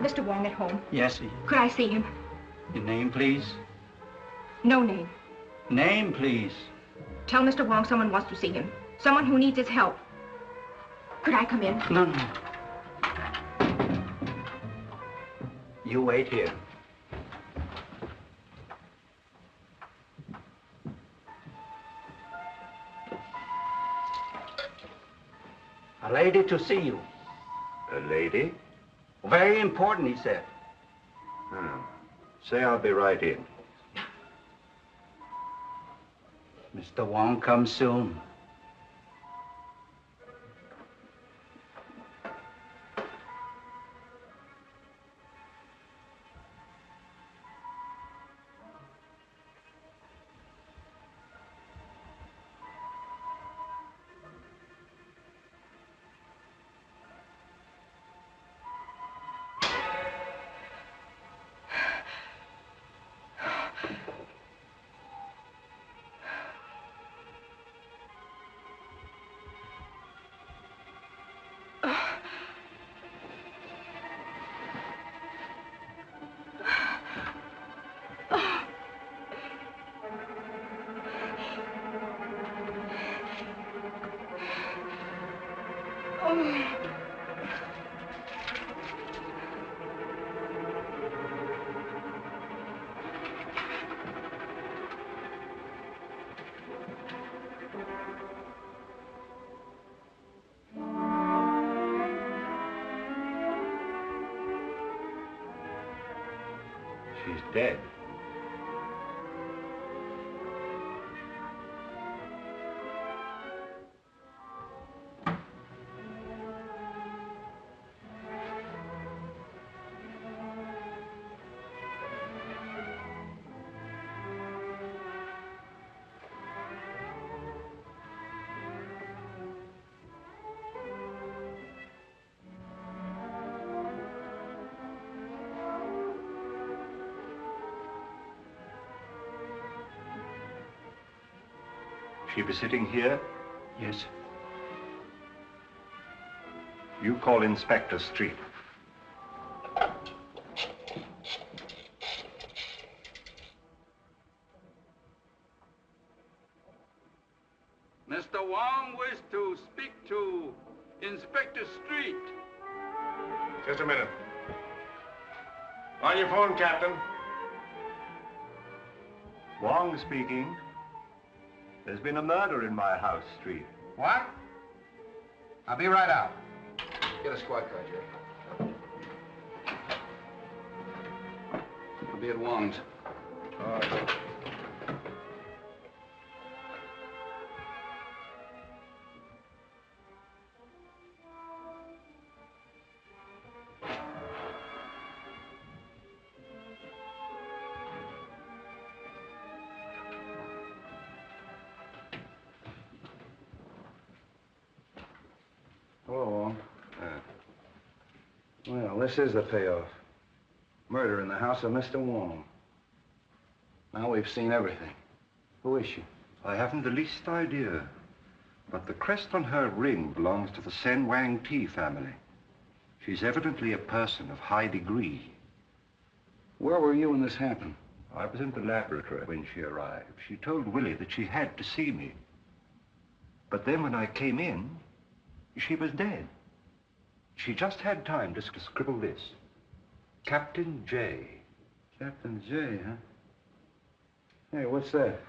Mr. Wong at home? Yes, Could I see him? Your name, please? No name. Name, please. Tell Mr. Wong someone wants to see him. Someone who needs his help. Could I come in? No, no. You wait here. A lady to see you. A lady? Very important, he said. Say I'll be right in. Mr. Wong comes soon. She's dead. She be sitting here? Yes. You call Inspector Street. Mr. Wong wishes to speak to Inspector Street. Just a minute. On your phone, Captain. Wong speaking. There's been a murder in my house, Street. What? I'll be right out. Get a squad car, Jerry. I'll be at Wong's. All right. Hello, well, this is the payoff. Murder in the house of Mr. Wong. Now we've seen everything. Who is she? I haven't the least idea. But the crest on her ring belongs to the Sen Wang Ti family. She's evidently a person of high degree. Where were you when this happened? I was in the laboratory when she arrived. She told Willie that she had to see me. But then when I came in, she was dead. She just had time to scribble this. Captain J. Captain J, huh? Hey, what's that?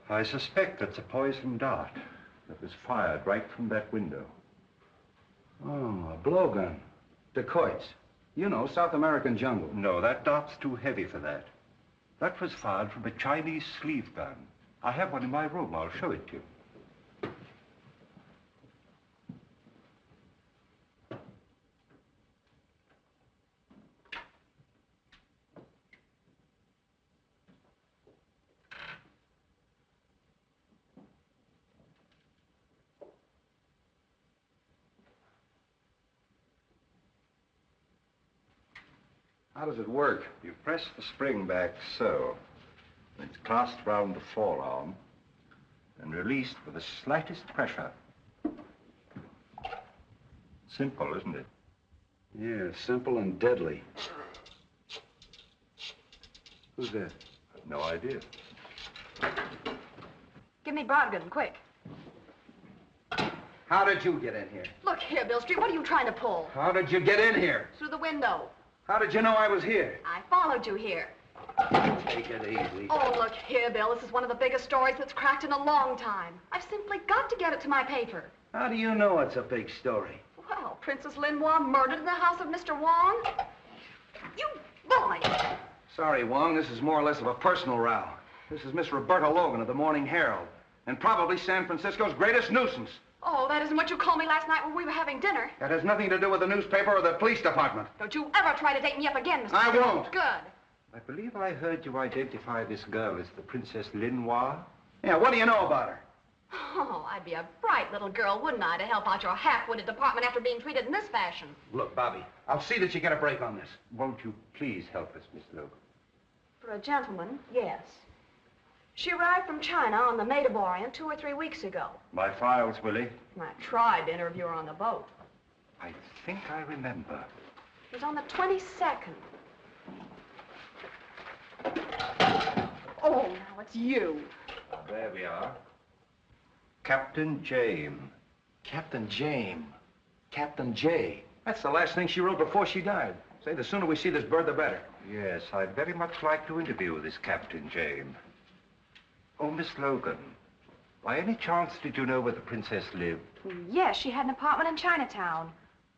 I suspect that's a poison dart that was fired right from that window. Oh, a blowgun. Dacoits. You know, South American jungle. No, that dart's too heavy for that. That was fired from a Chinese sleeve gun. I have one in my room. I'll show it to you. How does it work? You press the spring back so. It's clasped round the forearm and released with the slightest pressure. Simple, isn't it? Yeah, simple and deadly. Who's that? I've no idea. Give me Brodgan, quick. How did you get in here? Look here, Bill Street, what are you trying to pull? How did you get in here? Through the window. How did you know I was here? I followed you here. Take it easy. Oh, look here, Bill. This is one of the biggest stories that's cracked in a long time. I've simply got to get it to my paper. How do you know it's a big story? Well, Princess Lin Hwa murdered in the house of Mr. Wong. You boy! Sorry, Wong, this is more or less of a personal row. This is Miss Roberta Logan of the Morning Herald, and probably San Francisco's greatest nuisance. Oh, that isn't what you called me last night when we were having dinner. That has nothing to do with the newspaper or the police department. Don't you ever try to date me up again, Mr. I Street. won't. Good. I believe I heard you identify this girl as the Princess Lin Hwa. Yeah, what do you know about her? Oh, I'd be a bright little girl, wouldn't I, to help out your half-witted department after being treated in this fashion. Look, Bobby, I'll see that you get a break on this. Won't you please help us, Miss Logan? For a gentleman, yes. She arrived from China on the Maid of Orient 2 or 3 weeks ago. My files, Willie. I tried to interview her on the boat. I think I remember. It was on the 22nd. Oh, now it's you. There we are. Captain James. Captain James. Captain J. That's the last thing she wrote before she died. Say, the sooner we see this bird, the better. Yes, I'd very much like to interview this Captain James. Oh, Miss Logan, by any chance did you know where the princess lived? Yes, she had an apartment in Chinatown.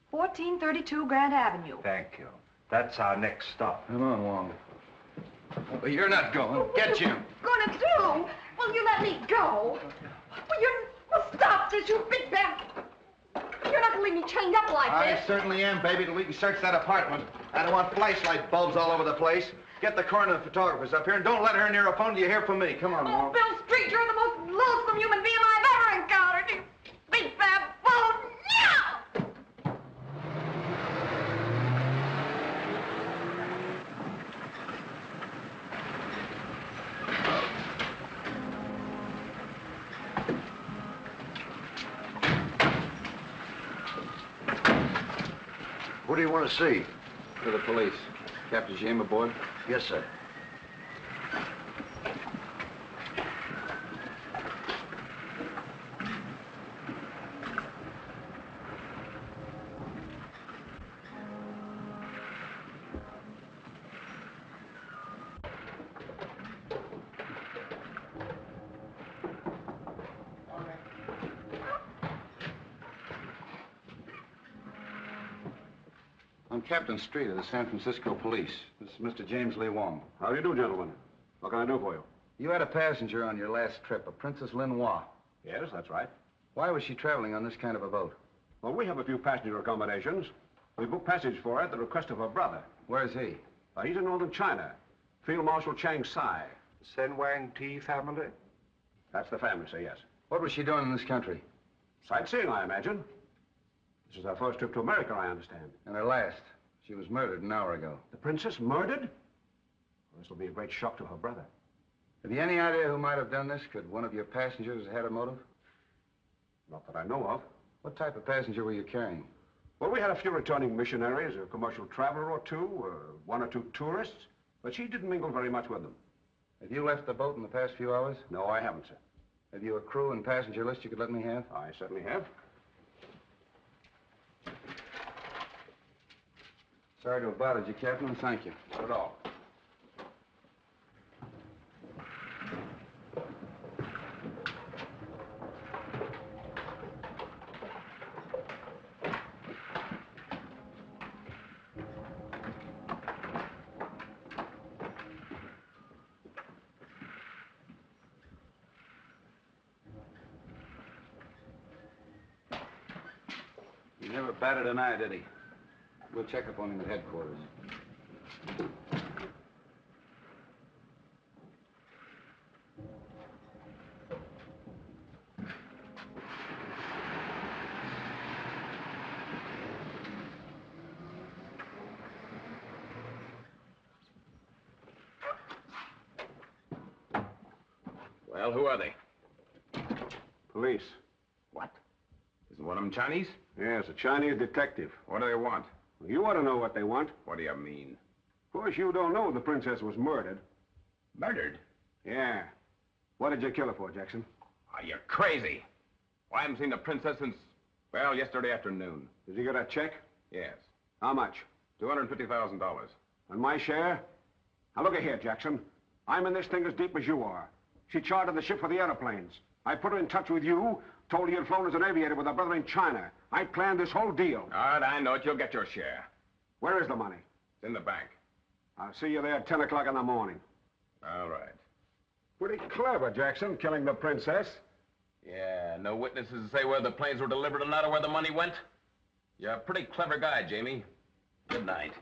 1432 Grand Avenue. Thank you. That's our next stop. Come on, Wong. But you're not going. Get Jim. Gonna do? Will you let me go? Well, stop this, you big bad. You're not gonna leave me chained up like I this. certainly am, baby, till we can search that apartment. I don't want flashlight bulbs all over the place. Get the coroner and the photographers up here, and don't let her near a phone till you hear from me. Come on, Oh, Wong. Bill Street, you're the most loathsome human being I've ever encountered. You big bad bull. Yeah! Who do you want to see? To the police. Captain James aboard? Yes, sir. I'm Captain Street of the San Francisco Police. This is Mr. James Lee Wong. How do you do, gentlemen? What can I do for you? You had a passenger on your last trip, a Princess Lin Hwa. Yes, that's right. Why was she traveling on this kind of a boat? Well, we have a few passenger accommodations. We booked passage for her at the request of her brother. Where's he? He's in northern China. Field Marshal Chiang Sai. Sen Wang Ti family? That's the family, sir, yes. What was she doing in this country? Sightseeing, I imagine. This is her first trip to America, I understand. And her last. She was murdered an hour ago. The princess murdered? Well, this will be a great shock to her brother. Have you any idea who might have done this? Could one of your passengers have had a motive? Not that I know of. What type of passenger were you carrying? Well, we had a few returning missionaries, a commercial traveler or two, one or two tourists, but she didn't mingle very much with them. Have you left the boat in the past few hours? No, I haven't, sir. Have you a crew and passenger list you could let me have? I certainly have. Sorry to have bothered you, Captain, and thank you. Not at all. He never batted an eye, did he? We'll check up on him at headquarters. Well, who are they? Police. What? Isn't one of them Chinese? Yes, a Chinese detective. What do they want? You ought to know what they want. What do you mean? Of course, you don't know the princess was murdered. Murdered? Yeah. What did you kill her for, Jackson? Oh, you're crazy. Well, I haven't seen the princess since, well, yesterday afternoon. Did you get a check? Yes. How much? $250,000. And my share? Now, look here, Jackson. I'm in this thing as deep as you are. She chartered the ship for the airplanes. I put her in touch with you, told her you'd flown as an aviator with her brother in China. I planned this whole deal. All right, I know it. You'll get your share. Where is the money? It's in the bank. I'll see you there at 10 o'clock in the morning. All right. Pretty clever, Jackson, killing the princess. Yeah, no witnesses to say whether the planes were delivered or not or where the money went? You're a pretty clever guy, Jamie. Good night.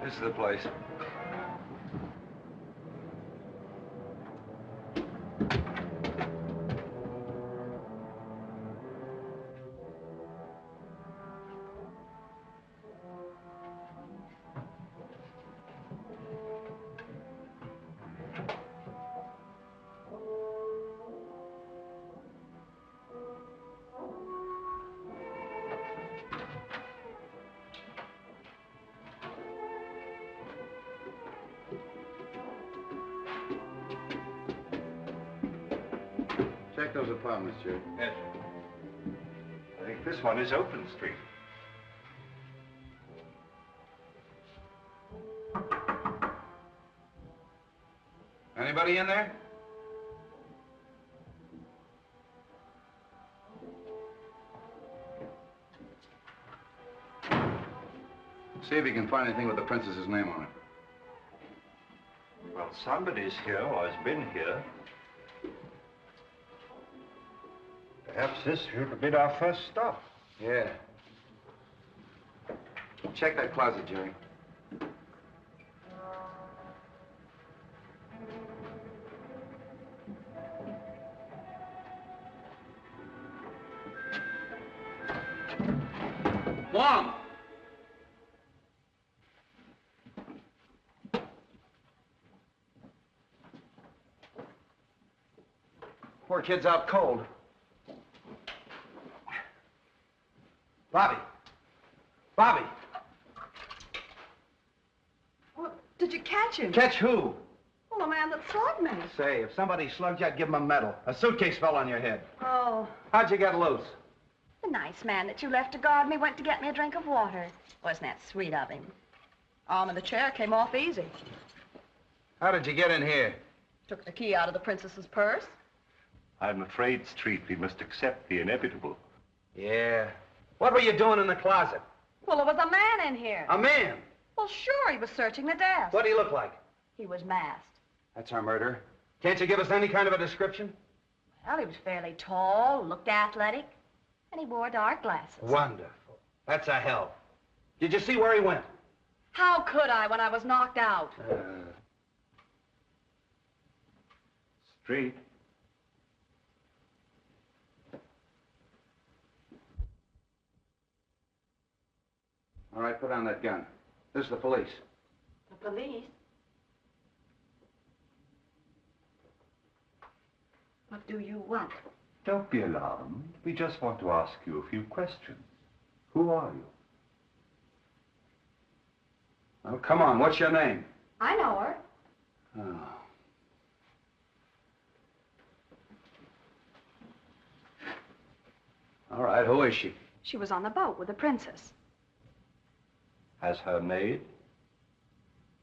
This is the place. Check those apartments, Jerry. Yes. I think this one is Open Street. Anybody in there? See if you can find anything with the princess's name on it. Well, somebody's here or has been here. Perhaps this should have been our first stop. Yeah. Check that closet, Jerry. Wong! Poor kid's out cold. Bobby. Bobby. Well, did you catch him? Catch who? Well, the man that slugged me. Say, if somebody slugged you, I'd give him a medal. A suitcase fell on your head. Oh. How'd you get loose? The nice man that you left to guard me went to get me a drink of water. Wasn't that sweet of him? Arm of the chair came off easy. How did you get in here? Took the key out of the princess's purse. I'm afraid, Street, we must accept the inevitable. Yeah. What were you doing in the closet? Well, there was a man in here. A man? Well, sure, he was searching the desk. What did he look like? He was masked. That's our murderer. Can't you give us any kind of a description? Well, he was fairly tall, looked athletic, and he wore dark glasses. Wonderful. That's a help. Did you see where he went? How could I when I was knocked out? Street. All right, put down that gun. This is the police. The police? What do you want? Don't be alarmed. We just want to ask you a few questions. Who are you? Oh, come on. What's your name? I know her. Oh. All right, who is she? She was on the boat with the princess. As her maid?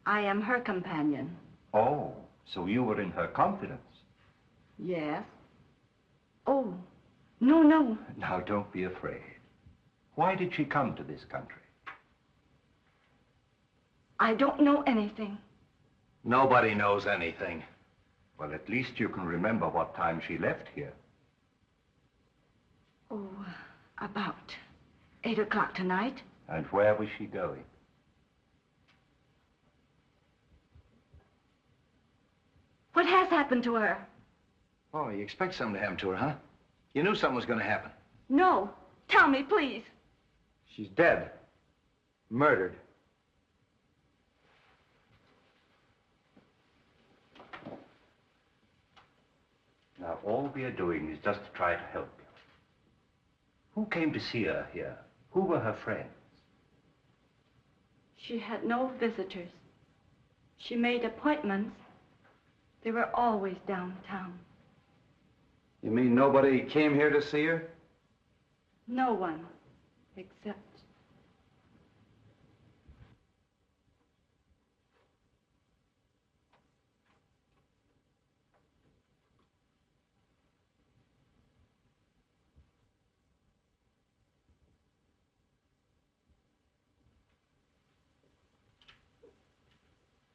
I am her companion. Oh, so you were in her confidence. Yes. Oh, no, no. Now, don't be afraid. Why did she come to this country? I don't know anything. Nobody knows anything. Well, at least you can remember what time she left here. Oh, about 8 o'clock tonight. And where was she going? What has happened to her? Oh, you expect something to happen to her, huh? You knew something was going to happen. No. Tell me, please. She's dead. Murdered. Now, all we are doing is just to try to help you. Who came to see her here? Who were her friends? She had no visitors. She made appointments. They were always downtown. You mean nobody came here to see her? No one, except...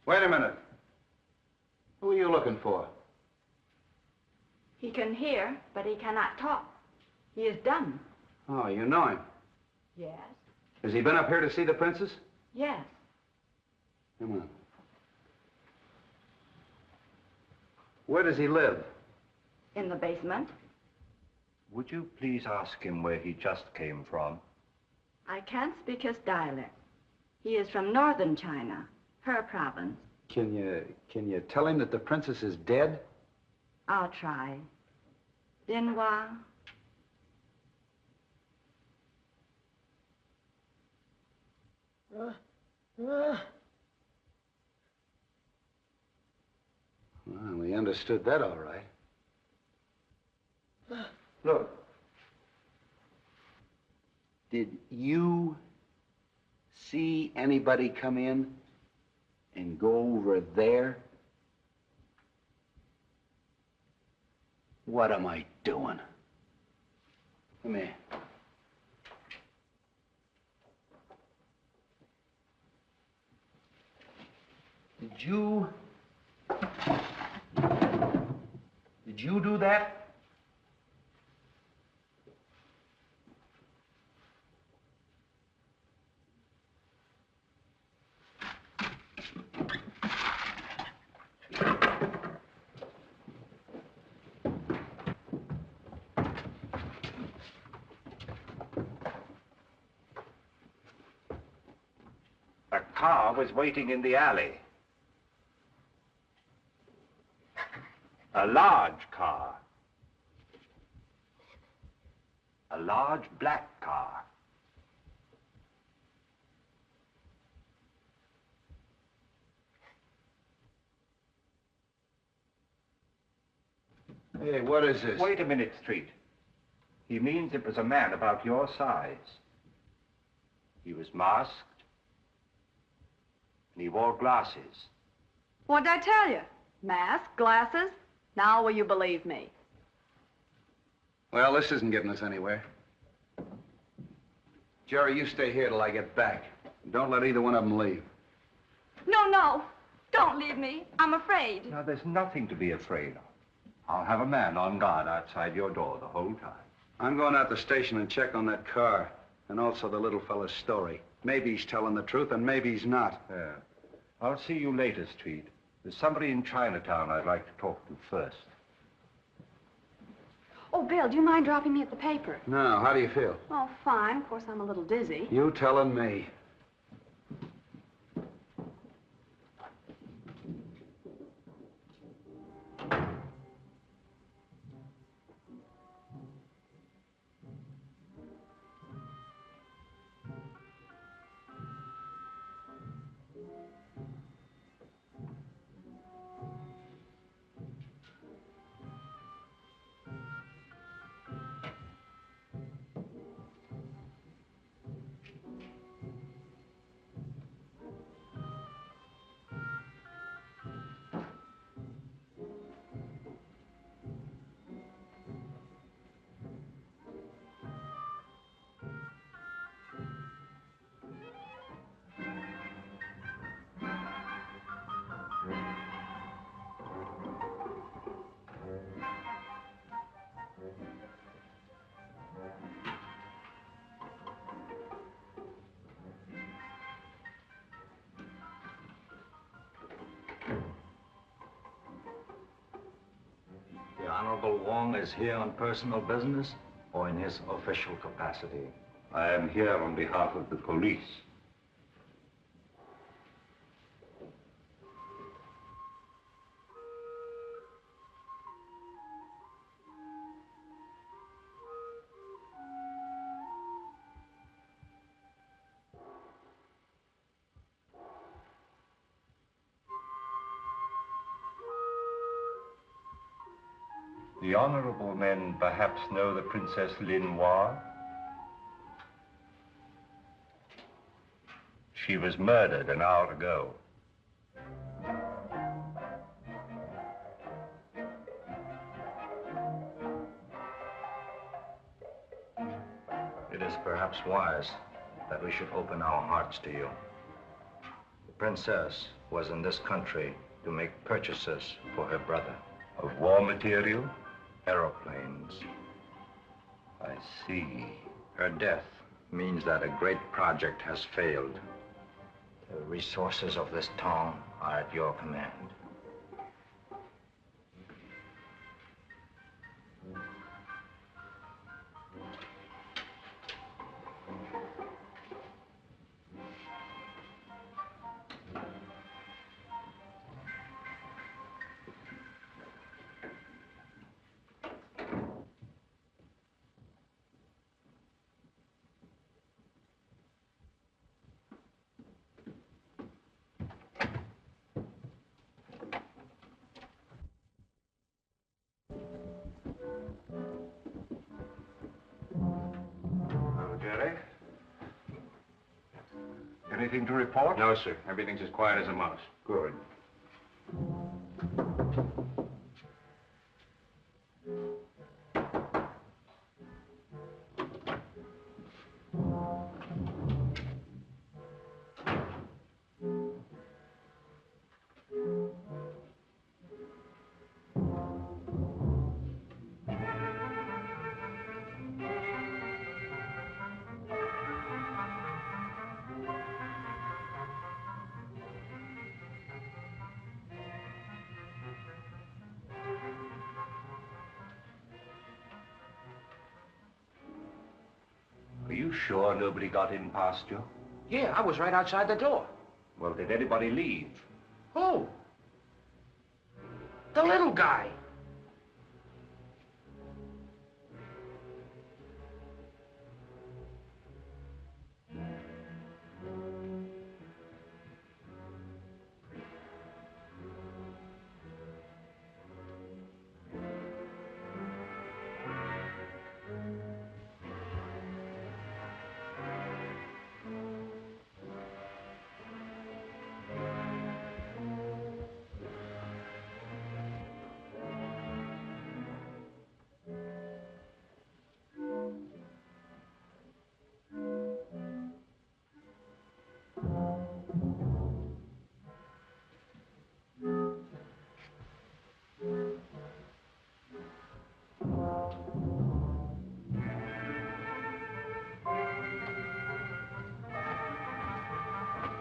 Wait a minute. Who are you looking for? He can hear, but he cannot talk. He is dumb. Oh, you know him. Yes. Has he been up here to see the princess? Yes. Come on. Where does he live? In the basement. Would you please ask him where he just came from? I can't speak his dialect. He is from northern China, her province. Can you tell him that the princess is dead? I'll try. Lin Hwa. Well, we understood that all right. Look. Did you see anybody come in and go over there? What am I doing? Come here. Did you do that? car was waiting in the alley. A large car. A large black car. Hey, what is this? Wait a minute, Street. He means it was a man about your size. He was masked, and he wore glasses. What'd I tell you? Mask, glasses. Now will you believe me? Well, this isn't getting us anywhere. Jerry, you stay here till I get back. Don't let either one of them leave. No, no. Don't leave me. I'm afraid. Now, there's nothing to be afraid of. I'll have a man on guard outside your door the whole time. I'm going out the station and check on that car, and also the little fella's story. Maybe he's telling the truth, and maybe he's not. Yeah. I'll see you later, Street. There's somebody in Chinatown I'd like to talk to first. Oh, Bill, do you mind dropping me at the paper? No, how do you feel? Oh, fine. Of course, I'm a little dizzy. You telling me. The Honorable Wong is here on personal business or in his official capacity? I am here on behalf of the police. The honorable men perhaps know the Princess Lin Hwa? She was murdered an hour ago. It is perhaps wise that we should open our hearts to you. The princess was in this country to make purchases for her brother. Of war material? Aeroplanes. I see. Her death means that a great project has failed. The resources of this town are at your command. Jerry? Anything to report? No, sir. Everything's as quiet as a mouse. Good. Are you sure nobody got in past you? Yeah, I was right outside the door. Well, did anybody leave? Who? The little guy.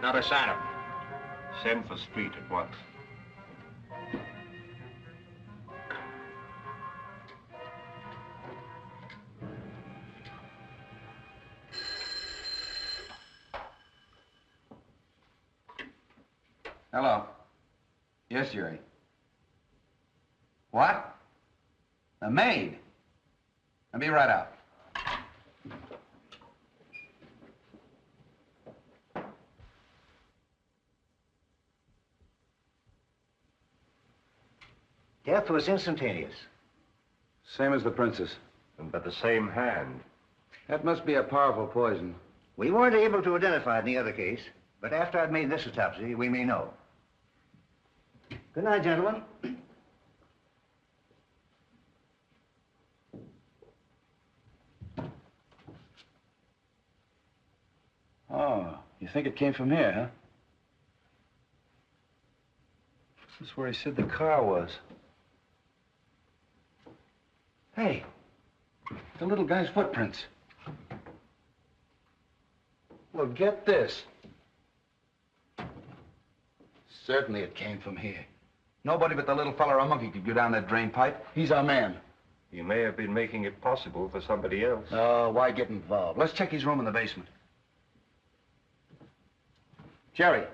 Not a sign of him. Send for Street at once. Hello. Yes, Jerry. What? The maid? I'll be right out. Death was instantaneous. Same as the princess. And by the same hand. That must be a powerful poison. We weren't able to identify it in the other case, but after I've made this autopsy, we may know. Good night, gentlemen. Oh, you think it came from here, huh? This is where he said the car was. Hey, the little guy's footprints. Well, get this. Certainly it came from here. Nobody but the little fella or a monkey could go down that drain pipe. He's our man. You may have been making it possible for somebody else. Oh, why get involved? Let's check his room in the basement. Jerry.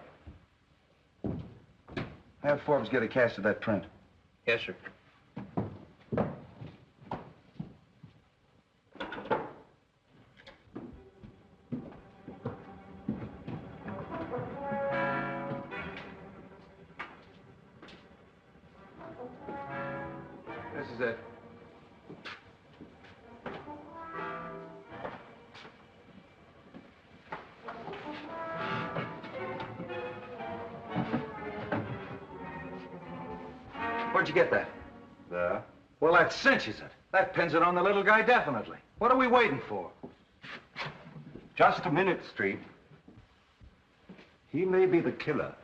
Have Forbes get a cast of that print. Yes, sir. This is it. Where'd you get that? There. Well, that cinches it. That pins it on the little guy definitely. What are we waiting for? Just a minute, Street. He may be the killer,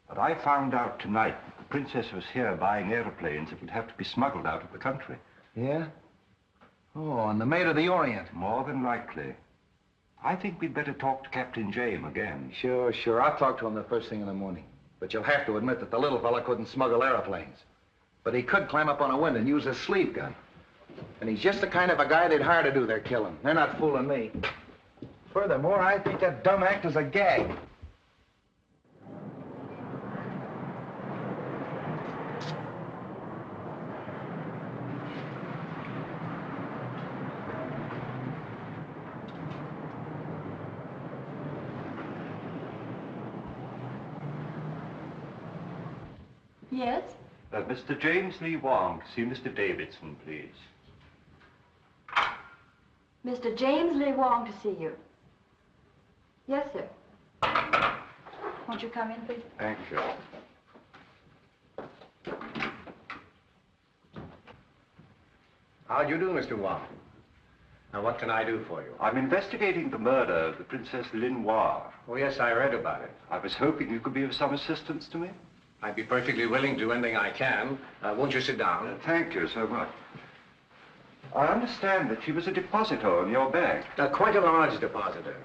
but I found out tonight that the princess was here buying airplanes that would have to be smuggled out of the country. Yeah? Oh, and the Maid of the Orient. More than likely. I think we'd better talk to Captain James again. Sure. I'll talk to him the first thing in the morning. But you'll have to admit that the little fella couldn't smuggle airplanes. But he could climb up on a window and use his sleeve gun. And he's just the kind of a guy they'd hire to do their killing. They're not fooling me. Furthermore, I think that dumb act is a gag. Yes? Mr. James Lee Wong, see Mr. Davidson, please. Mr. James Lee Wong to see you. Yes, sir. Won't you come in, please? Thank you. How do you do, Mr. Wong? Now, what can I do for you? I'm investigating the murder of the Princess Lin Hwa. Oh, yes, I read about it. I was hoping you could be of some assistance to me. I'd be perfectly willing to do anything I can. Won't you sit down? Thank you so much. I understand that she was a depositor in your bank. Quite a large depositor.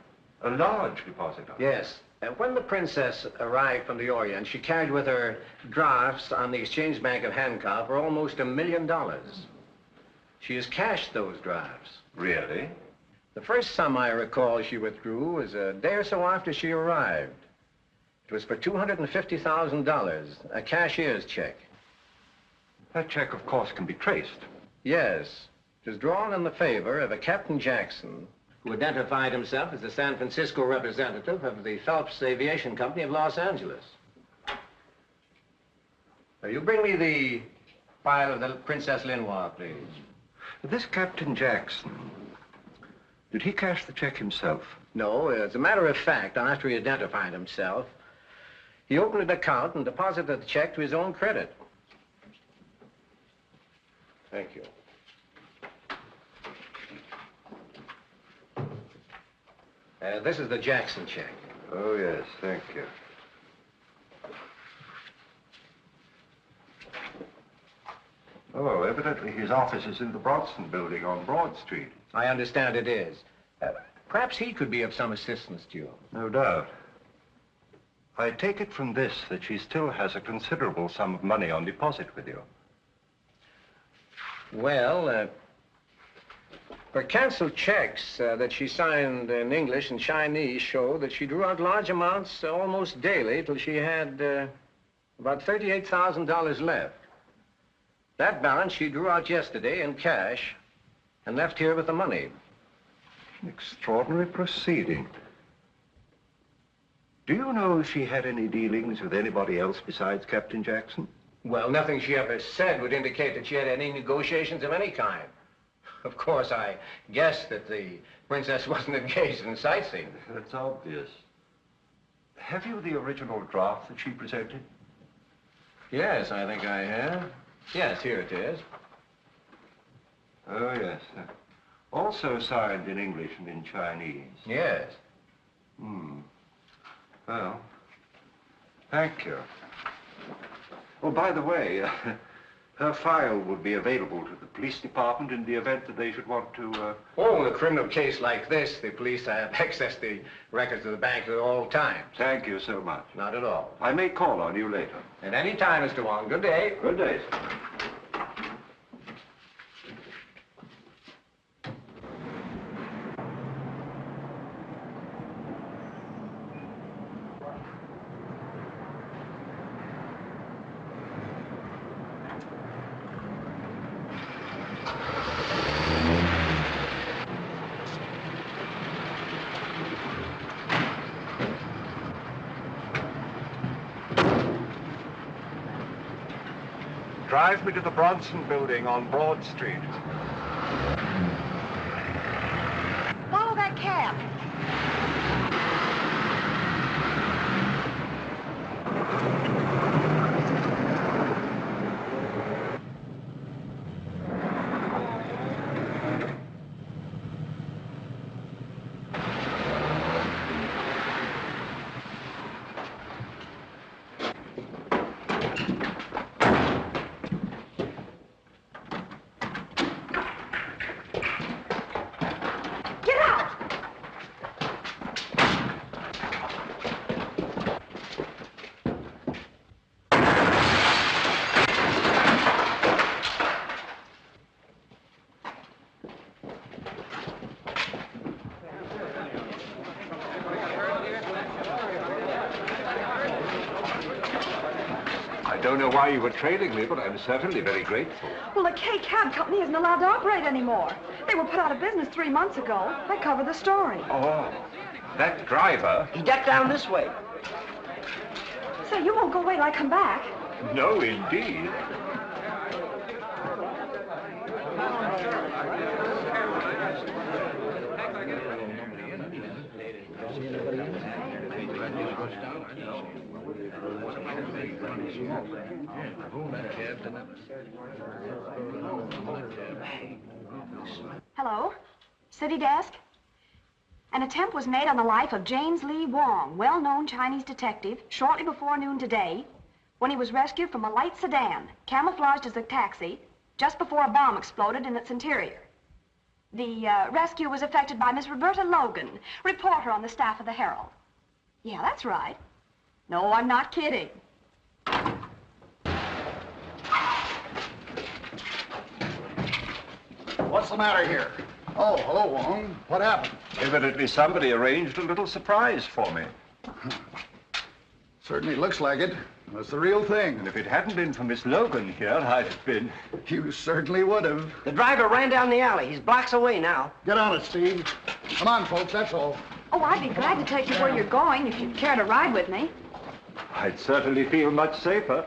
A large depositor? Yes. When the princess arrived from the Orient, she carried with her drafts on the Exchange Bank of Hancock for almost $1 million. She has cashed those drafts. Really? The first sum I recall she withdrew was a day or so after she arrived. It was for $250,000, a cashier's check. That check, of course, can be traced. Yes. It was drawn in the favor of a Captain Jackson, who identified himself as the San Francisco representative of the Phelps Aviation Company of Los Angeles. Now, you bring me the file of the Princess Lin Hwa, please. This Captain Jackson, did he cash the check himself? No, as a matter of fact, after he identified himself, he opened an account and deposited the check to his own credit. Thank you. This is the Jackson check. Oh, yes, thank you. Oh, evidently his office is in the Bronson building on Broad Street. I understand it is. Perhaps he could be of some assistance to you. No doubt. I take it from this that she still has a considerable sum of money on deposit with you. Well, her canceled checks that she signed in English and Chinese show that she drew out large amounts almost daily till she had about $38,000 left. That balance she drew out yesterday in cash and left here with the money. An extraordinary proceeding. Do you know if she had any dealings with anybody else besides Captain Jackson? Well, nothing she ever said would indicate that she had any negotiations of any kind. Of course, I guessed that the princess wasn't engaged in sightseeing. That's obvious. Have you the original draft that she presented? Yes, I think I have. Yes, here it is. Oh, yes. Also signed in English and in Chinese. Yes. Well, thank you. Oh, by the way, her file would be available to the police department in the event that they should want to, Oh, in a criminal case like this, the police have access to the records of the bank at all times. Thank you so much. Not at all. I may call on you later. At any time, Mr. Wong. Good day. Good day, sir. Drive me to the Bronson building on Broad Street. Follow that cab. I don't know why you were trailing me, but I'm certainly very grateful. Well, the K Cab Company isn't allowed to operate anymore. They were put out of business 3 months ago. I covered the story. Oh, that driver? He ducked down this way. Say, you won't go away till I come back. No, indeed. Hello? City desk? An attempt was made on the life of James Lee Wong, well-known Chinese detective, shortly before noon today, when he was rescued from a light sedan, camouflaged as a taxi, just before a bomb exploded in its interior. The rescue was effected by Miss Roberta Logan, reporter on the staff of the Herald. Yeah, that's right. No, I'm not kidding. What's the matter here? Oh, hello, Wong. What happened? Evidently somebody arranged a little surprise for me. Certainly looks like it. That's the real thing. And if it hadn't been for Miss Logan here, I'd have been... You certainly would have. The driver ran down the alley. He's blocks away now. Get on it, Steve. Come on, folks, that's all. Oh, I'd be glad to take you where you're going if you'd care to ride with me. I'd certainly feel much safer.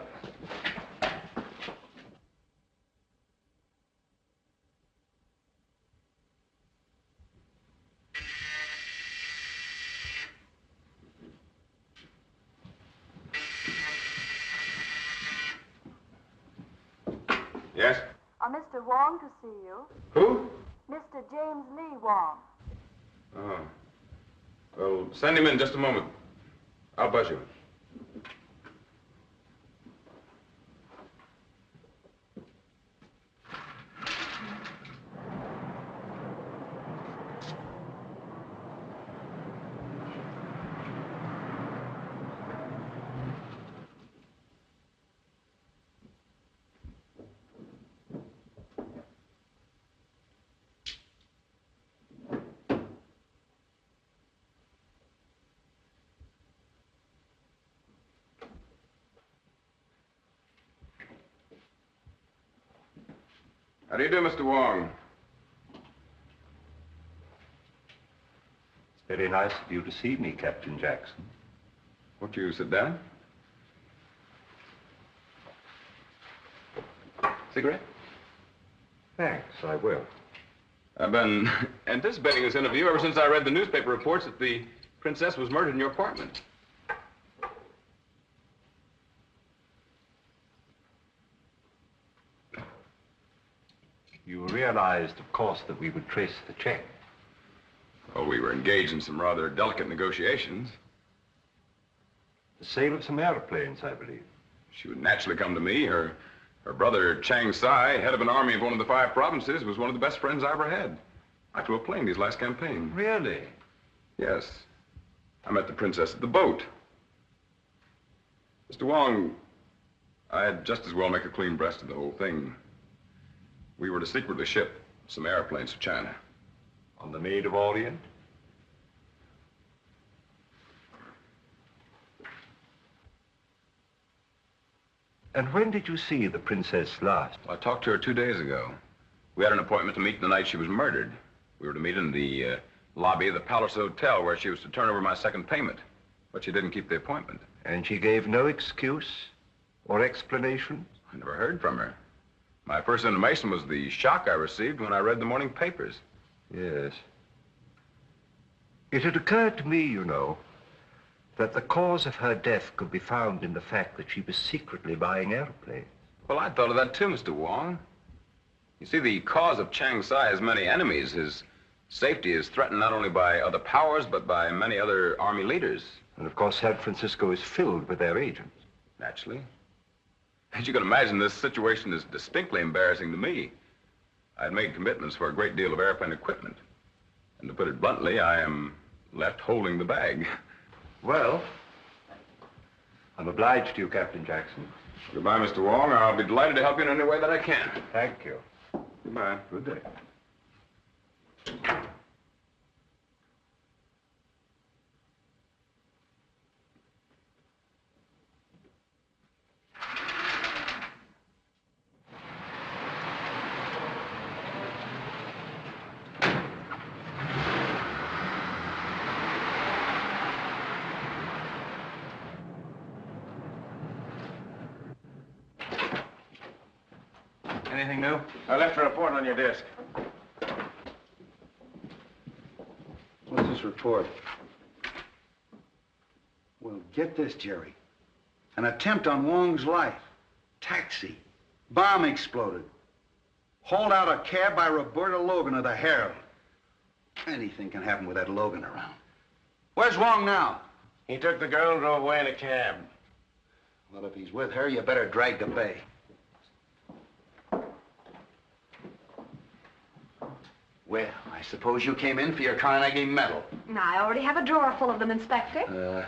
Yes? Mr. Wong to see you. Who? Mr. James Lee Wong. Oh. Well, send him in just a moment. I'll buzz you. How do you do, Mr. Wong? It's very nice of you to see me, Captain Jackson. Won't you sit down? Cigarette? Thanks, I will. I've been anticipating this interview ever since I read the newspaper reports that the princess was murdered in your apartment. You realized, of course, that we would trace the check. Well, we were engaged in some rather delicate negotiations. The sale of some airplanes, I believe. She would naturally come to me. Her brother, Chang Sai, head of an army of one of the 5 provinces, was one of the best friends I ever had. I flew a plane his last campaign. Really? Yes. I met the princess at the boat. Mr. Wong, I'd just as well make a clean breast of the whole thing. We were to secretly ship some airplanes to China. On the Maid of Orient? And when did you see the princess last? Well, I talked to her 2 days ago. We had an appointment to meet the night she was murdered. We were to meet in the lobby of the Palace Hotel where she was to turn over my second payment. But she didn't keep the appointment. And she gave no excuse or explanation? I never heard from her. My first intimation was the shock I received when I read the morning papers. Yes. It had occurred to me, you know, that the cause of her death could be found in the fact that she was secretly buying airplanes. Well, I thought of that too, Mr. Wong. You see, the cause of Chang Sai has many enemies. His safety is threatened not only by other powers, but by many other army leaders. And of course, San Francisco is filled with their agents. Naturally. As you can imagine, this situation is distinctly embarrassing to me. I'd made commitments for a great deal of airplane equipment. And to put it bluntly, I am left holding the bag. Well, I'm obliged to you, Captain Jackson. Goodbye, Mr. Wong. I'll be delighted to help you in any way that I can. Thank you. Goodbye. Good day. Anything new? I left a report on your desk. What's this report? Well, get this, Jerry. An attempt on Wong's life. Taxi. Bomb exploded. Hauled out a cab by Roberta Logan of the Herald. Anything can happen with that Logan around. Where's Wong now? He took the girl and drove away in a cab. Well, if he's with her, you better drag the bay. Well, I suppose you came in for your Carnegie Medal. I already have a drawer full of them, Inspector.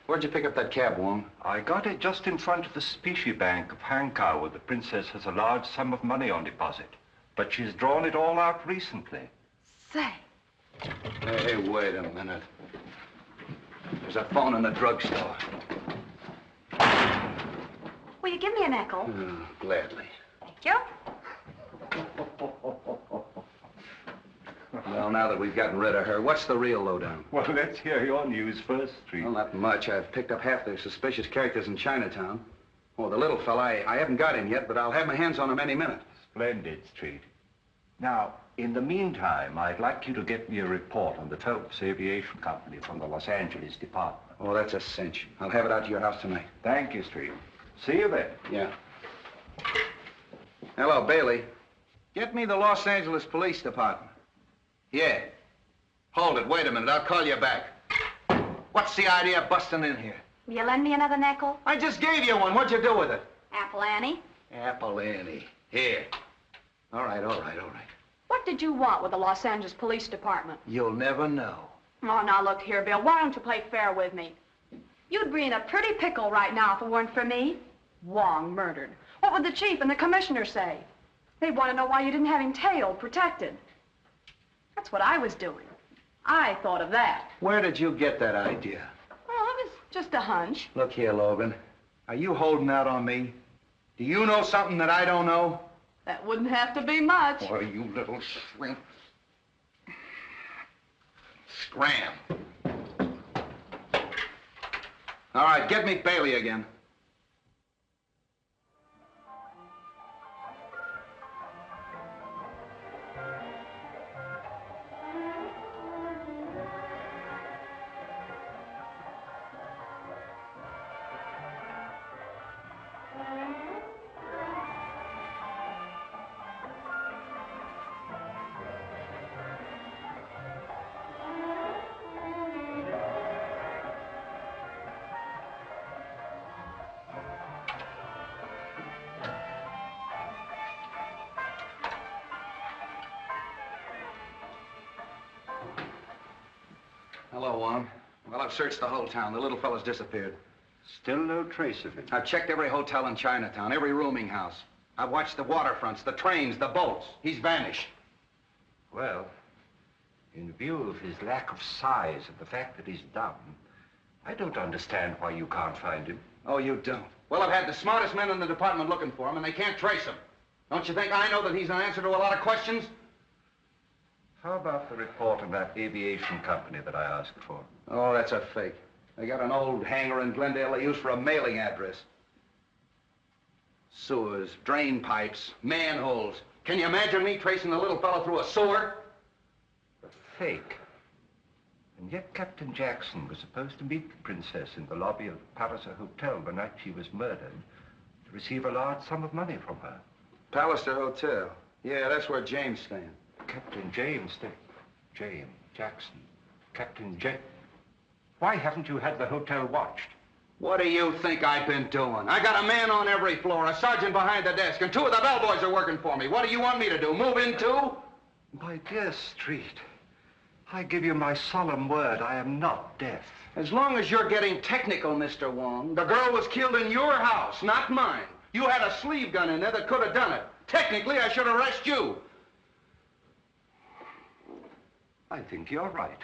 Where'd you pick up that cab, Wong? I got it just in front of the Specie Bank of Hankow, where the princess has a large sum of money on deposit. But she's drawn it all out recently. Say. Hey, wait a minute. There's a phone in the drugstore. Will you give me a nickel? Oh, gladly. Thank you. Well, now that we've gotten rid of her, what's the real lowdown? Well, let's hear your news first, Street. Well, not much. I've picked up half the suspicious characters in Chinatown. Oh, the little fella, I haven't got him yet, but I'll have my hands on him any minute. Splendid, Street. Now, in the meantime, I'd like you to get me a report on the Phelps Aviation Company from the Los Angeles department. Oh, that's a cinch. I'll have it out to your house tonight. Thank you, Street. See you then. Yeah. Hello, Bailey. Get me the Los Angeles Police Department. Yeah. Hold it. Wait a minute. I'll call you back. What's the idea of busting in here? Will you lend me another nickel? I just gave you one. What'd you do with it? Apple Annie. Apple Annie. Here. All right. What did you want with the Los Angeles Police Department? You'll never know. Oh, now look here, Bill. Why don't you play fair with me? You'd be in a pretty pickle right now if it weren't for me. Wong murdered. What would the chief and the commissioner say? They'd want to know why you didn't have him tailed, protected. That's what I was doing. I thought of that. Where did you get that idea? Oh, it was just a hunch. Look here, Logan. Are you holding out on me? Do you know something that I don't know? That wouldn't have to be much. Boy, you little shrimp. Scram. All right, get me Bailey again. Hello, Wong. Well, I've searched the whole town. The little fella's disappeared. Still no trace of him. I've checked every hotel in Chinatown, every rooming house. I've watched the waterfronts, the trains, the boats. He's vanished. Well, in view of his lack of size and the fact that he's dumb, I don't understand why you can't find him. Oh, you don't? Well, I've had the smartest men in the department looking for him, and they can't trace him. Don't you think I know that he's an answer to a lot of questions? How about the report on that aviation company that I asked for? Oh, that's a fake. They got an old hangar in Glendale they use for a mailing address. Sewers, drain pipes, manholes. Can you imagine me tracing the little fellow through a sewer? A fake. And yet Captain Jackson was supposed to meet the princess in the lobby of the Palliser Hotel the night she was murdered to receive a large sum of money from her. Palliser Hotel. Yeah, that's where James stands. Captain James, James Jackson. Captain J. Why haven't you had the hotel watched? What do you think I've been doing? I got a man on every floor, a sergeant behind the desk, and 2 of the bellboys are working for me. What do you want me to do, move in too? My dear Street, I give you my solemn word, I am not deaf. As long as you're getting technical, Mr. Wong, the girl was killed in your house, not mine. You had a sleeve gun in there that could have done it. Technically, I should arrest you. I think you're right.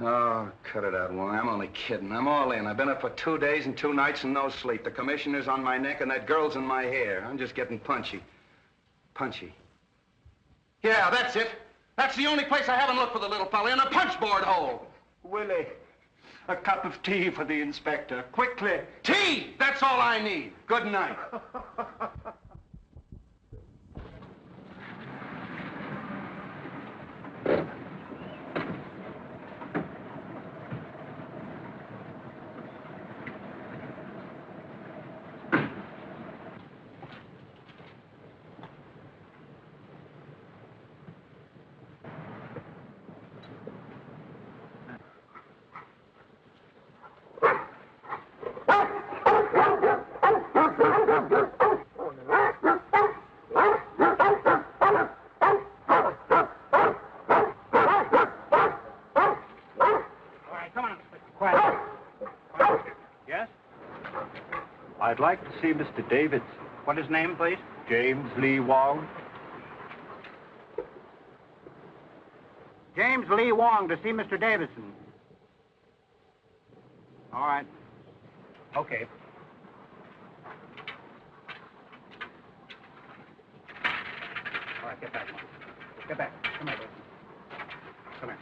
Oh, cut it out, Wong. I'm only kidding. I'm all in. I've been up for 2 days and 2 nights and no sleep. The commissioner's on my neck and that girl's in my hair. I'm just getting punchy. Punchy. Yeah, that's it. That's the only place I haven't looked for the little fella, in a punchboard hole. Willie, a cup of tea for the inspector, quickly. Tea! That's all I need. Good night. I'd like to see Mr. Davidson. What his name, please? James Lee Wong. James Lee Wong to see Mr. Davidson. All right. Okay. get back. Get back. Come here, baby. Come here.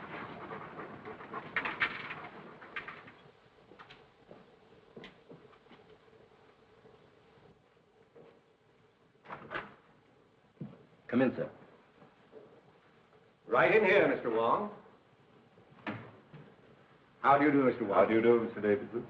Come in, sir. Right in here, Mr. Wong. How do you do, Mr. Wong? How do you do, Mr. Davidson?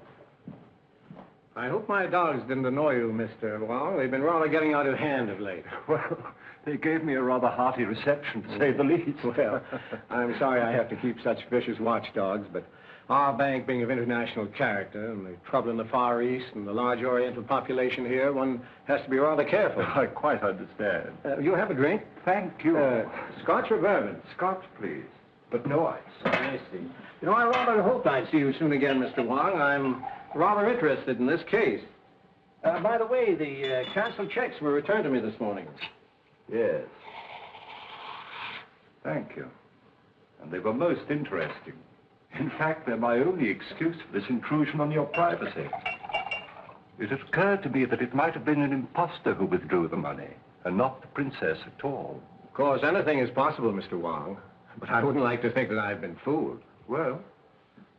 I hope my dogs didn't annoy you, Mr. Wong. They've been rather getting out of hand of late. Well, they gave me a rather hearty reception, to say the least. Well, I'm sorry I have to keep such vicious watchdogs, but our bank being of international character and the trouble in the Far East and the large Oriental population here, one has to be rather careful. I quite understand. You have a drink? Thank you. Scotch or bourbon? Scotch, please, but no ice. I see. You know, I rather hoped I'd see you soon again, Mr. Wong. I'm rather interested in this case. By the way, the canceled checks were returned to me this morning. Yes. Thank you. And they were most interesting. In fact, they're my only excuse for this intrusion on your privacy. It occurred to me that it might have been an imposter who withdrew the money, and not the princess at all. Of course, anything is possible, Mr. Wong. But I wouldn't like to think that I've been fooled. Well,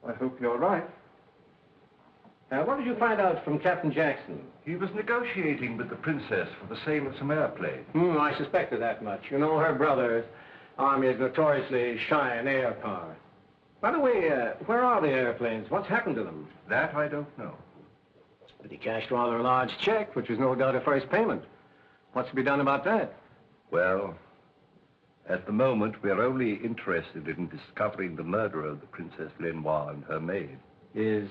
I hope you're right. What did you find out from Captain Jackson? He was negotiating with the princess for the sale of some airplanes. I suspected that much. You know, her brother's army is notoriously shy in air power. By the way, where are the airplanes? What's happened to them? That I don't know. But he cashed rather a large check, which was no doubt a first payment. What's to be done about that? Well, at the moment, we're only interested in discovering the murderer of the Princess Lin Hwa and her maid. Is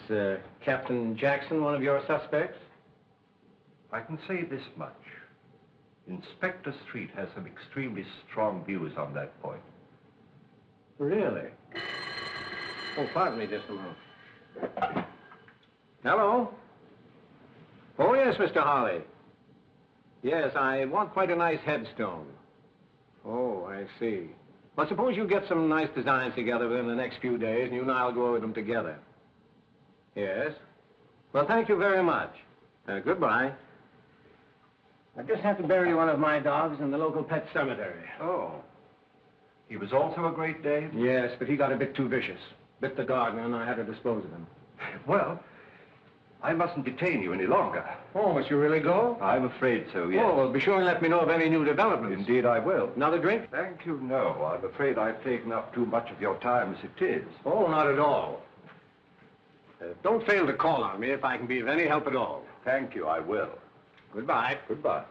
Captain Jackson one of your suspects? I can say this much. Inspector Street has some extremely strong views on that point. Really? Oh, pardon me just a moment. Hello? Oh, yes, Mr. Holly. Yes, I want quite a nice headstone. Oh, I see. Well, suppose you get some nice designs together within the next few days, and you and I'll go over them together. Yes? Well, thank you very much. Goodbye. I just have to bury one of my dogs in the local pet cemetery. Oh. He was also a Great Dane? Yes, but he got a bit too vicious. Bit the gardener, and I had to dispose of him. Well, I mustn't detain you any longer. Oh, must you really go? I'm afraid so, yes. Oh, well, be sure and let me know of any new developments. Indeed, I will. Another drink? Thank you, no. I'm afraid I've taken up too much of your time as it is. Oh, not at all. Don't fail to call on me if I can be of any help at all. Thank you, I will. Goodbye. Goodbye.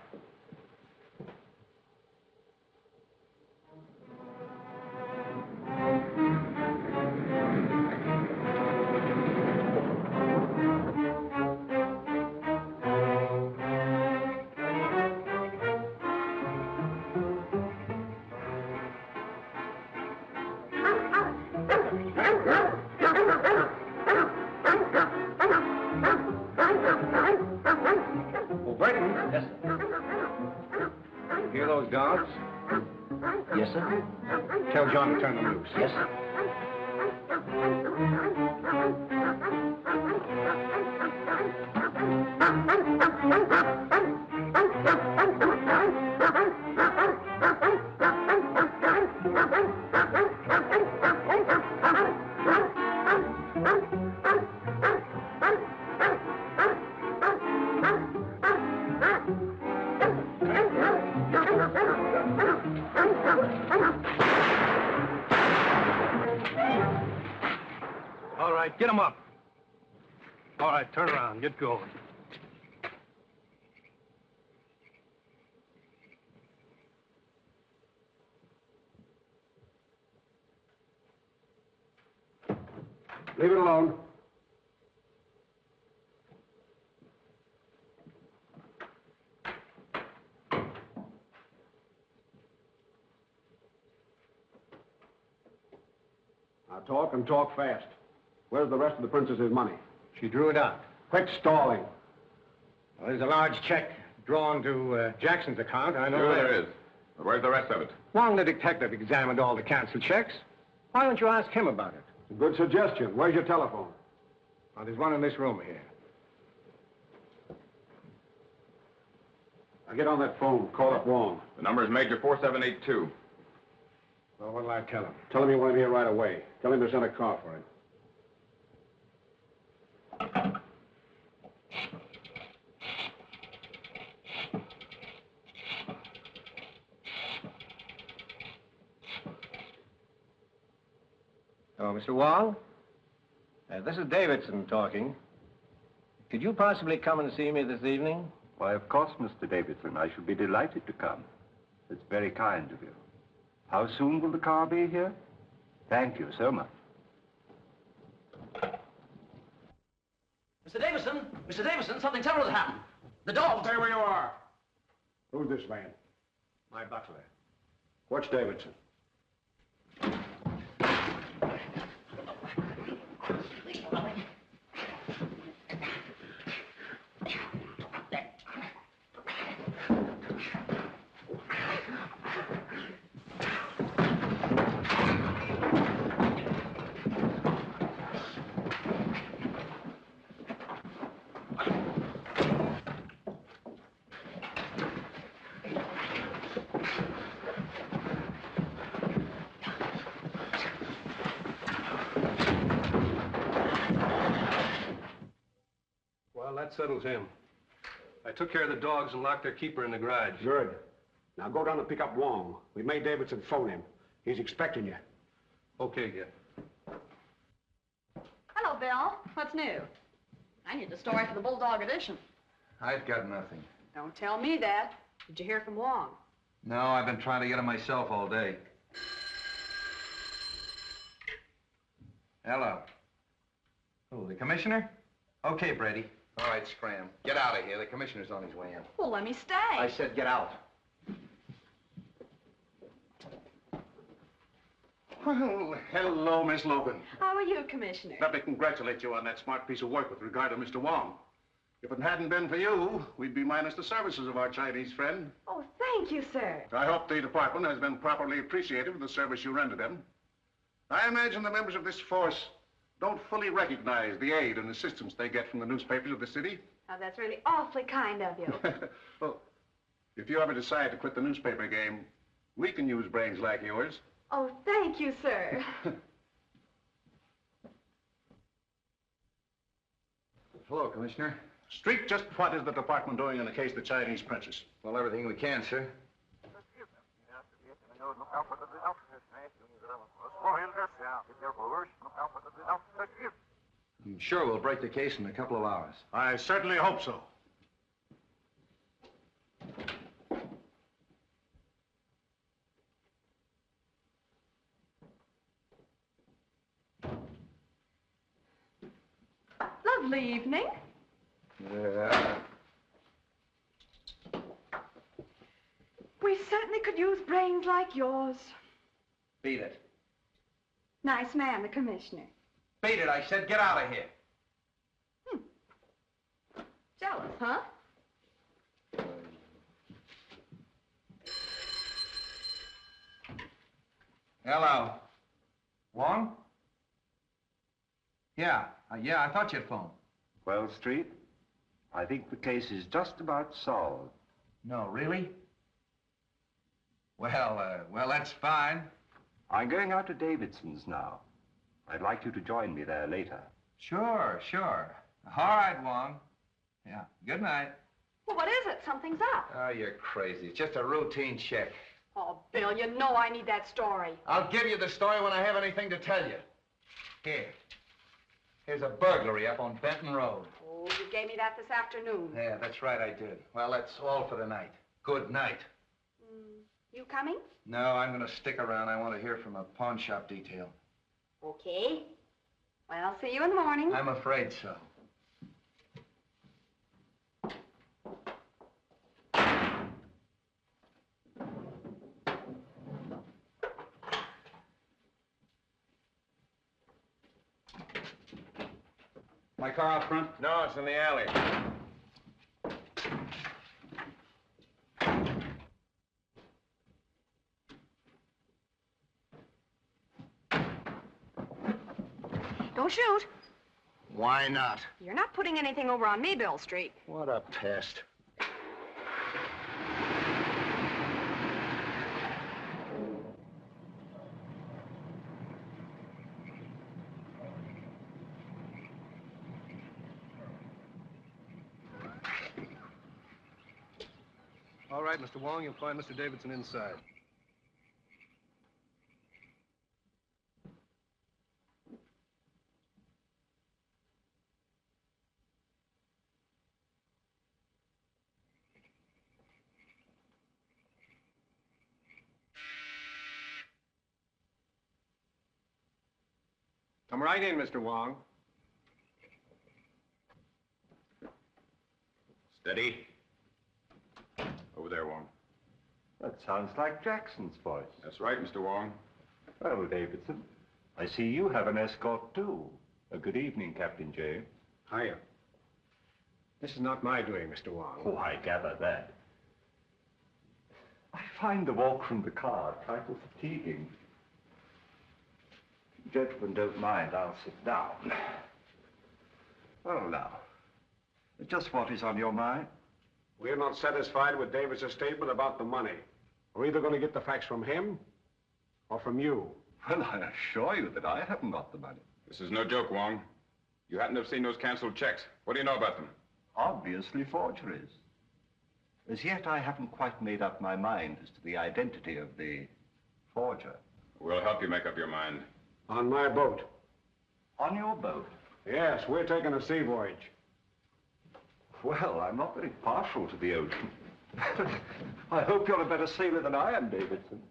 Hear those dogs? Yes, sir. Tell John to turn them loose. Yes, sir. All right, get him up. All right, turn around. Get going. Leave it alone. Now talk and talk fast. Where's the rest of the princess's money? She drew it out. Quit stalling. Well, there's a large check drawn to Jackson's account. I know Sure that. there is. But where's the rest of it? Wong, the detective, examined all the canceled checks. Why don't you ask him about it? Good suggestion. Where's your telephone? Well, there's one in this room here. Now get on that phone. Call up Wong. The number is Major 4782. Well, what'll I tell him? Tell him he went here right away. Tell him to send a car for him. Oh, Mr. Wong? This is Davidson talking. Could you possibly come and see me this evening? Why, of course, Mr. Davidson. I should be delighted to come. It's very kind of you. How soon will the car be here? Thank you so much. Mr. Davidson, something terrible has happened. The dog... Stay where you are. Who's this man? My butler. What's Davidson? Well, that settles him. I took care of the dogs and locked their keeper in the garage. Good. Now go down and pick up Wong. We made Davidson phone him. He's expecting you. Okay, Gil. Hello, Bill. What's new? I need the story for the Bulldog edition. I've got nothing. Don't tell me that. Did you hear from Wong? No, I've been trying to get him myself all day. Hello. Who, the commissioner? Okay, Brady. All right, scram. Get out of here. The commissioner's on his way in. Well, let me stay. I said get out. Well, hello, Miss Logan. How are you, Commissioner? Let me congratulate you on that smart piece of work with regard to Mr. Wong. If it hadn't been for you, we'd be minus the services of our Chinese friend. Oh, thank you, sir. I hope the department has been properly appreciative of the service you rendered him. I imagine the members of this force don't fully recognize the aid and assistance they get from the newspapers of the city. Oh, that's really awfully kind of you. Well, if you ever decide to quit the newspaper game, we can use brains like yours. Oh, thank you, sir. Hello, Commissioner. Street, just what is the department doing in the case of the Chinese princess? Well, everything we can, sir. I'm sure we'll break the case in a couple of hours. I certainly hope so. Lovely evening. We certainly could use brains like yours. Beat it. Nice man, the commissioner. Beat it, I said. Get out of here. Jealous, huh? Hello. Wong? Yeah, I thought you'd phone. Well, Street, I think the case is just about solved. No, really? Well, that's fine. I'm going out to Davidson's now. I'd like you to join me there later. Sure. All right, Wong. Yeah, good night. Well, what is it? Something's up. Oh, you're crazy. It's just a routine check. Oh, Bill, you know I need that story. I'll give you the story when I have anything to tell you. Here's a burglary up on Benton Road. Oh, you gave me that this afternoon. Yeah, that's right, I did. Well, that's all for the night. Good night. You coming? No, I'm going to stick around. I want to hear from a pawn shop detail. Okay. Well, I'll see you in the morning. I'm afraid so. My car out front? No, it's in the alley. Don't shoot. Why not? You're not putting anything over on me, Bill Street. What a pest. All right, Mr. Wong, you'll find Mr. Davidson inside. Come right in, Mr. Wong. Steady. Over there, Wong. That sounds like Jackson's voice. That's right, Mr. Wong. Well, Davidson, I see you have an escort, too. Good evening, Captain James. Hiya. This is not my doing, Mr. Wong. Oh, I gather that. I find the walk from the car a trifle fatiguing. If you gentlemen don't mind, I'll sit down. Well, now, just what is on your mind? We're not satisfied with Davis' statement about the money. We're either going to get the facts from him or from you. Well, I assure you that I haven't got the money. This is no joke, Wong. You happen to have seen those canceled checks. What do you know about them? Obviously forgeries. As yet, I haven't quite made up my mind as to the identity of the forger. We'll help you make up your mind. On my boat. On your boat? Yes, we're taking a sea voyage. Well, I'm not very partial to the ocean. I hope you're a better sailor than I am, Davidson.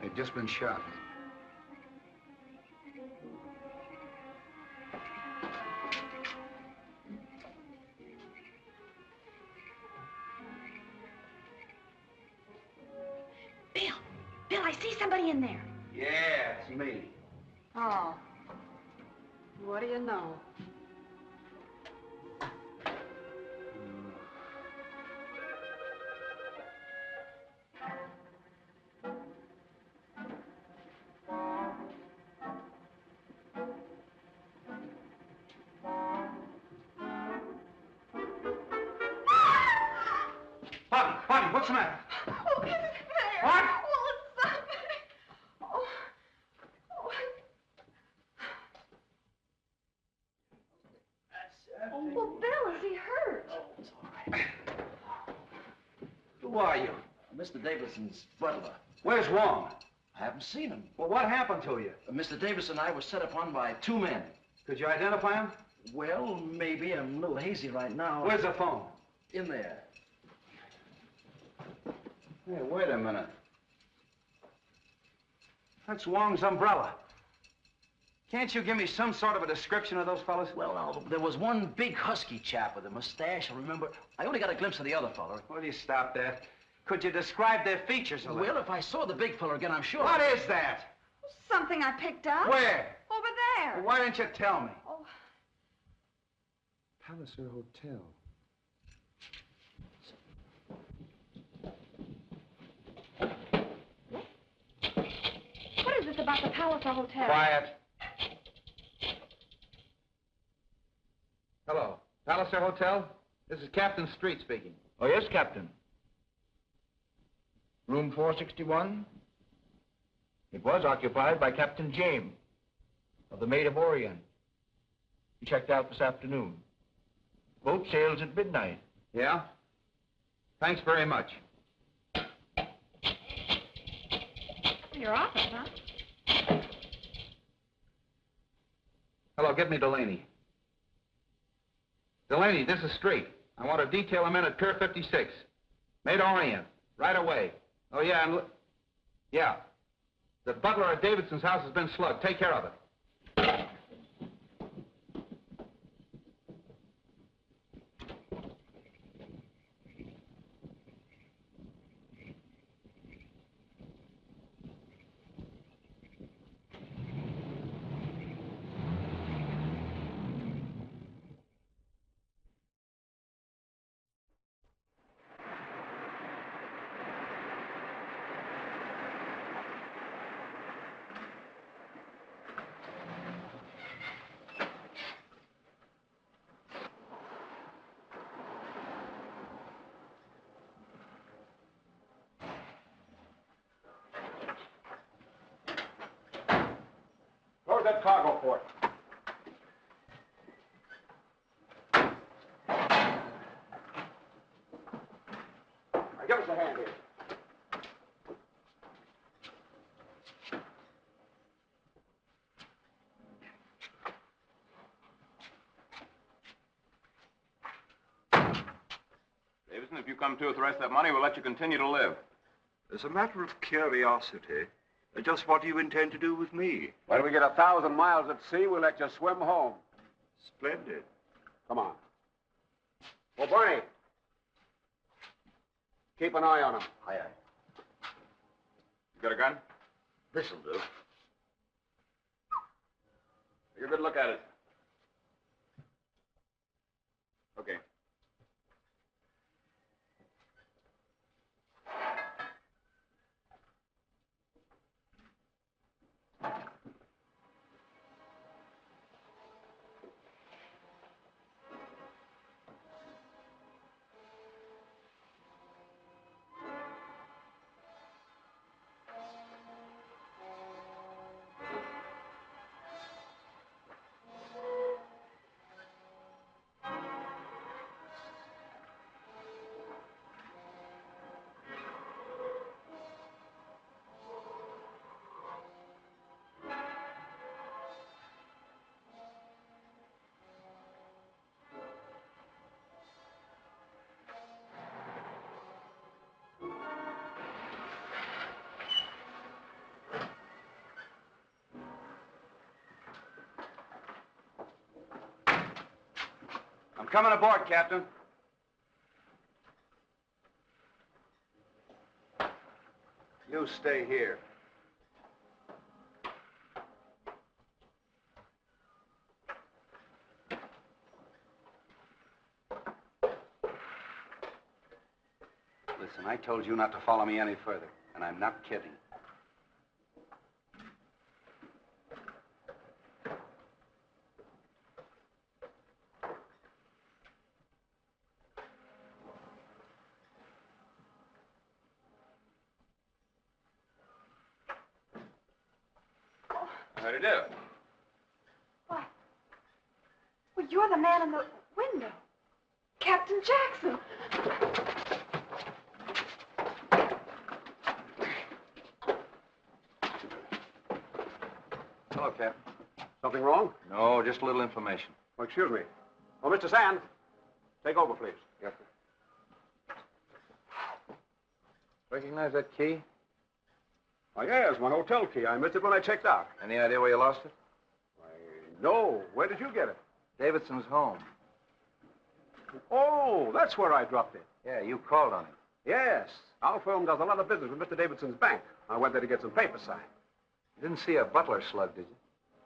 They'd just been shot. Bill, I see somebody in there. Yeah, it's me. Oh. What do you know? Bobby, what's the matter? Oh, is it there? What? Oh, it's something. Oh. Oh, well, Bill, is he hurt? Oh, it's all right. Who are you? Mr. Davidson's butler. Where's Wong? I haven't seen him. Well, what happened to you? Mr. Davidson and I were set upon by two men. Could you identify him? Well, maybe. I'm a little hazy right now. Where's the phone? In there. Hey, wait a minute. That's Wong's umbrella. Can't you give me some sort of a description of those fellas? Well, now, there was one big husky chap with a mustache, I remember. I only got a glimpse of the other fella. Will you stop that? Could you describe their features a little? Well, if I saw the big fella again, I'm sure. What is that? Something I picked up. Where? Over there. Well, why didn't you tell me? Oh. Palliser Hotel. What is this about the Palliser Hotel? Quiet. Hello. Palliser Hotel? This is Captain Street speaking. Oh, yes, Captain. Room 461? It was occupied by Captain James of the Maid of Orion. He checked out this afternoon. Boat sails at midnight. Yeah? Thanks very much. Your office, huh? Hello, get me Delaney. Delaney, this is Street. I want to detail him in at Pier 56. Maid Orient, right away. Oh, yeah, and yeah. The butler at Davidson's house has been slugged. Take care of it. toward that cargo port. Now, give us a hand here. Davidson, if you come to with the rest of that money, we'll let you continue to live. As a matter of curiosity, just what do you intend to do with me? When we get 1,000 miles at sea, we'll let you swim home. Splendid. Come on. Well, Barney, keep an eye on him. Aye, aye. You got a gun? This'll do. Take a good look at it. Okay. I'm coming aboard, Captain. You stay here. Listen, I told you not to follow me any further, and I'm not kidding. How'd you do? What? Well, you're the man in the window. Captain Jackson. Hello, Captain. Something wrong? No, just a little information. Oh, excuse me. Oh, Mr. Sand, take over, please. Yes, sir. Recognize that key? Oh, yes, my hotel key. I missed it when I checked out. Any idea where you lost it? No. Where did you get it? Davidson's home. Oh, that's where I dropped it. Yeah, you called on him. Yes. Our firm does a lot of business with Mr. Davidson's bank. I went there to get some papers signed. You didn't see a butler slug, did you?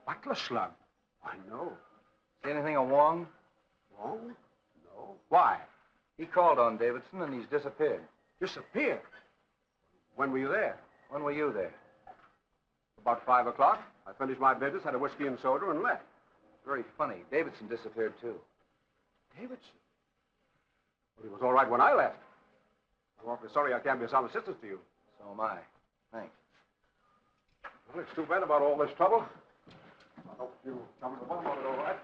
Butler slug? I know. See anything of Wong? Wong? No. Why? He called on Davidson and he's disappeared. Disappeared? When were you there? When were you there? About 5 o'clock. I finished my business, had a whiskey and soda, and left. Very funny. Davidson disappeared, too. Davidson? Well, he was all right when I left. I'm awfully sorry I can't be of some assistance to you. So am I. Thanks. Well, it's too bad about all this trouble. I hope you come to the bottom of it all right.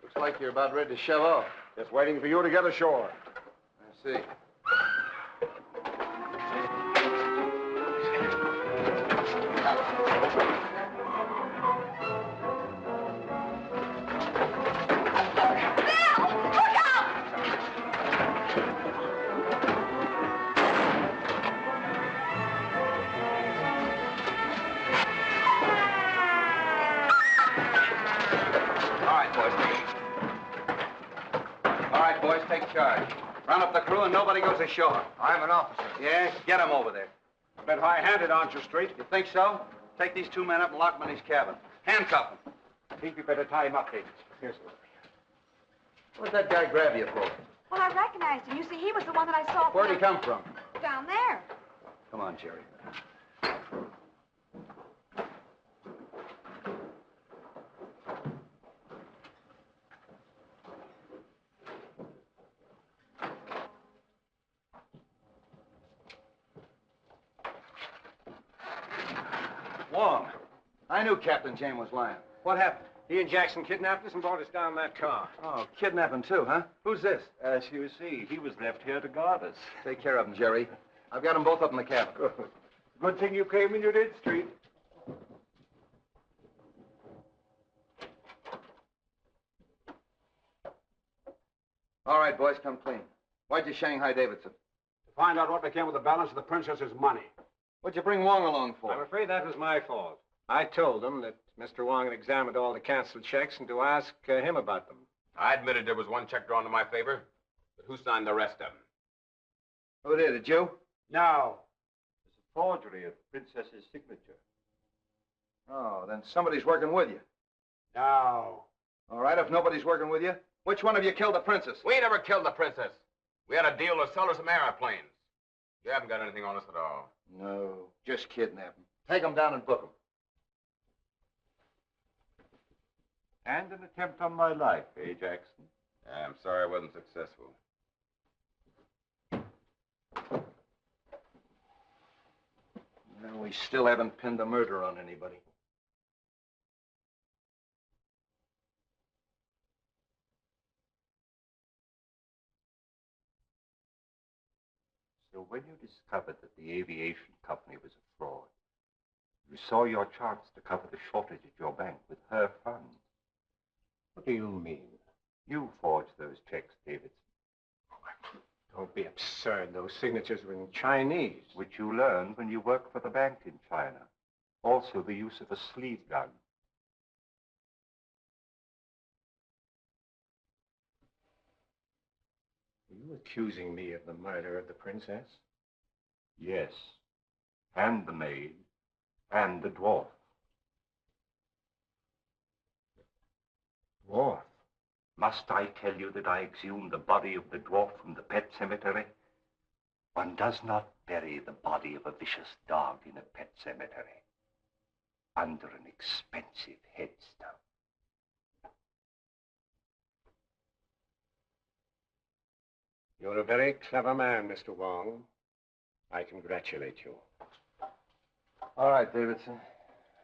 Looks like you're about ready to shove off. Just waiting for you to get ashore. I see. Take charge. Round up the crew and nobody goes ashore. I'm an officer. Yeah? Get him over there. A bit high-handed, aren't you, Street? You think so? Take these two men up and lock them in his cabin. Handcuff them. I think you better tie him up, Davis. Here's the... What'd that guy grab you for? Well, I recognized him. You see, he was the one that I saw... Where'd he come from? Down there. Come on, Jerry. Wong. I knew Captain James was lying. What happened? He and Jackson kidnapped us and brought us down that car. Oh, kidnapping too, huh? Who's this? As you see, he was left here to guard us. Take care of him, Jerry. I've got them both up in the cabin. Good. Good thing you came when you did, Street. All right, boys, come clean. Why'd you Shanghai Davidson? To find out what became of the balance of the princess's money. What'd you bring Wong along for? I'm afraid that was my fault. I told them that Mr. Wong had examined all the canceled checks and to ask him about them. I admitted there was one check drawn to my favor, but who signed the rest of them? Who did you? No. It's a forgery of the princess's signature. Oh, then somebody's working with you. No. All right, if nobody's working with you, which one of you killed the princess? We never killed the princess. We had a deal to sell her some airplanes. You haven't got anything on us at all. No, just kidnap them. Take them down and book them. And an attempt on my life, eh, Jackson? I'm sorry I wasn't successful. Well, we still haven't pinned the murder on anybody. So when you discovered that the aviation company was a fraud, you saw your chance to cover the shortage at your bank with her funds. What do you mean? You forged those checks, Davidson. Don't be absurd. Those signatures were in Chinese. Which you learned when you worked for the bank in China. Also the use of a sleeve gun. Are you accusing me of the murder of the princess? Yes. And the maid. And the dwarf. Dwarf? Must I tell you that I exhumed the body of the dwarf from the pet cemetery? One does not bury the body of a vicious dog in a pet cemetery. Under an expensive headstone. You're a very clever man, Mr. Wong. I congratulate you. All right, Davidson.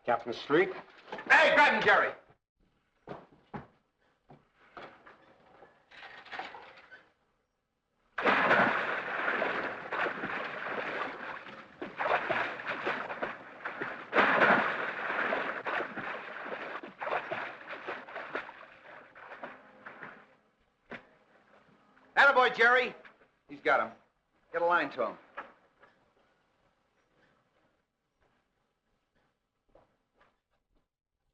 Captain Street? Hey, grab him, Jerry! Attaboy, Jerry. He's got him. Get a line to him.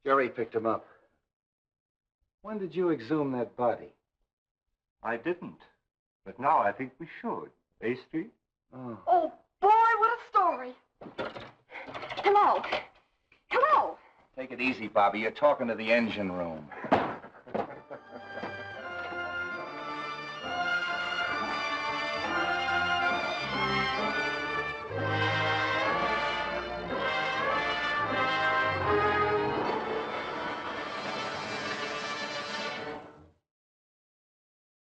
Jerry picked him up. When did you exhume that body? I didn't. But now I think we should. Eh, Street? Oh. Oh, boy, what a story. Hello. Hello. Take it easy, Bobby. You're talking to the engine room.